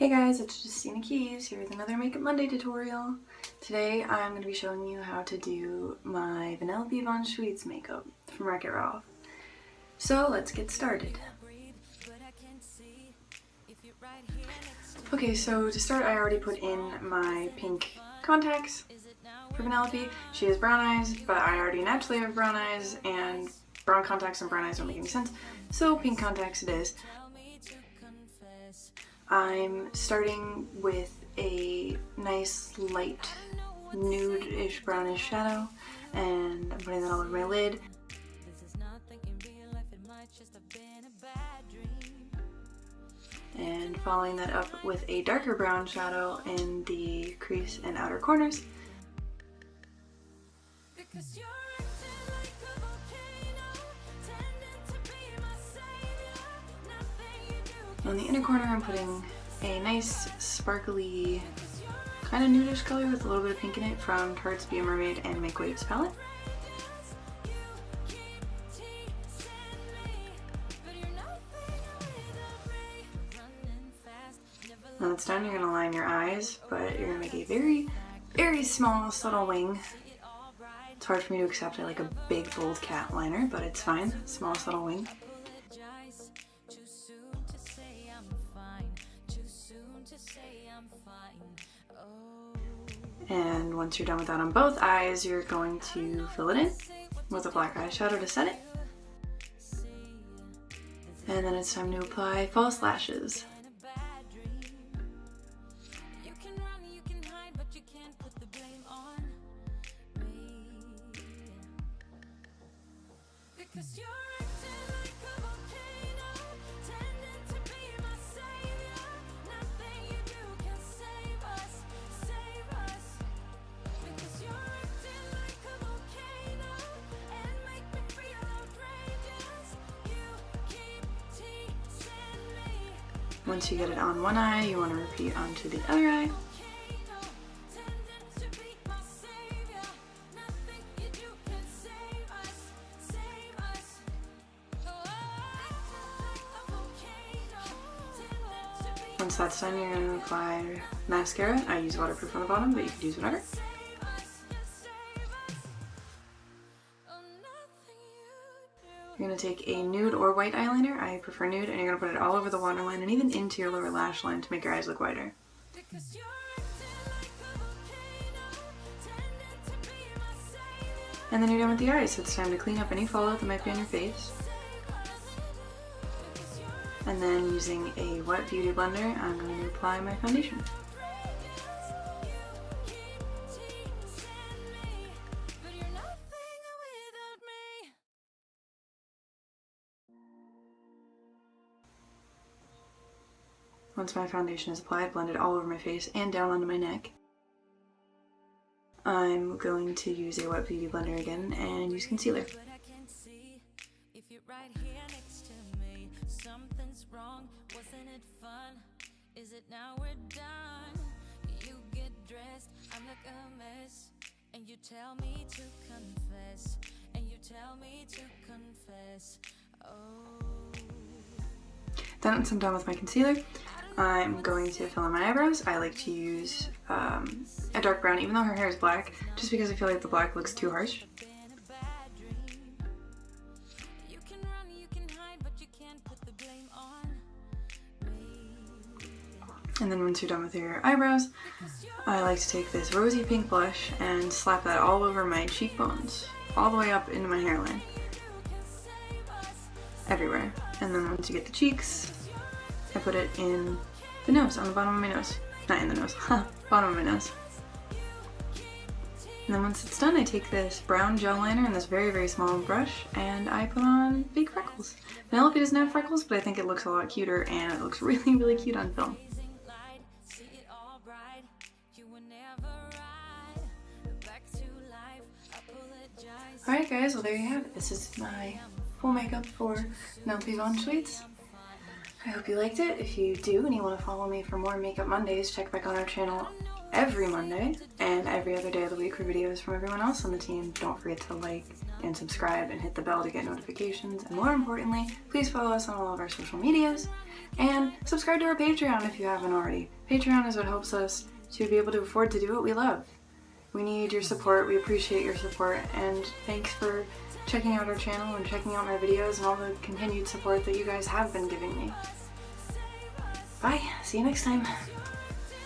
Hey guys, it's Jestina here with another Makeup Monday tutorial. Today I'm going to be showing you how to do my Vanellope Von Schweetz makeup from Wreck-It Ralph. So let's get started. Okay, so to start I already put in my pink contacts for Vanellope. She has brown eyes, but I already naturally have brown eyes, and brown contacts and brown eyes don't make any sense, so pink contacts it is. I'm starting with a nice light nude-ish brownish shadow, and I'm putting that all over my lid. And following that up with a darker brown shadow in the crease and outer corners. On the inner corner I'm putting a nice sparkly kind of nudish color with a little bit of pink in it from Tarte's Be a Mermaid and MakeUp's palette. When it's done, you're going to line your eyes, but you're going to make a very, very small, subtle wing. It's hard for me to accept. I like a big, bold cat liner, but it's fine. Small, subtle wing. And once you're done with that on both eyes, you're going to fill it in with a black eyeshadow to set it. And then it's time to apply false lashes. Once you get it on one eye, you want to repeat onto the other eye. Once that's done, you're going to apply mascara. I use waterproof on the bottom, but you could use whatever. You're going to take a nude or white eyeliner, I prefer nude, and you're going to put it all over the waterline and even into your lower lash line to make your eyes look wider. And then you're done with the eyes, so it's time to clean up any fallout that might be on your face. And then using a wet beauty blender, I'm going to apply my foundation. Once my foundation is applied, blend it all over my face and down onto my neck. I'm going to use a wet beauty blender again and use concealer. Then once I'm done with my concealer, I'm going to fill in my eyebrows. I like to use a dark brown, even though her hair is black, just because I feel like the black looks too harsh. And then once you're done with your eyebrows, I like to take this rosy pink blush and slap that all over my cheekbones, all the way up into my hairline. Everywhere. And then once you get the cheeks, I put it in the nose, on the bottom of my nose. Not in the nose, bottom of my nose. And then once it's done, I take this brown gel liner and this very, very small brush, and I put on big freckles. Vanellope doesn't have freckles, but I think it looks a lot cuter, and it looks really, really cute on film. Alright guys, well there you have it. This is my full makeup for Vanellope Von Schweetz. I hope you liked it. If you do and you want to follow me for more Makeup Mondays, check back on our channel every Monday and every other day of the week for videos from everyone else on the team. Don't forget to like and subscribe and hit the bell to get notifications. And more importantly, please follow us on all of our social medias and subscribe to our Patreon if you haven't already. Patreon is what helps us to be able to afford to do what we love. We need your support, we appreciate your support, and thanks for checking out our channel and checking out my videos and all the continued support that you guys have been giving me. Bye, see you next time.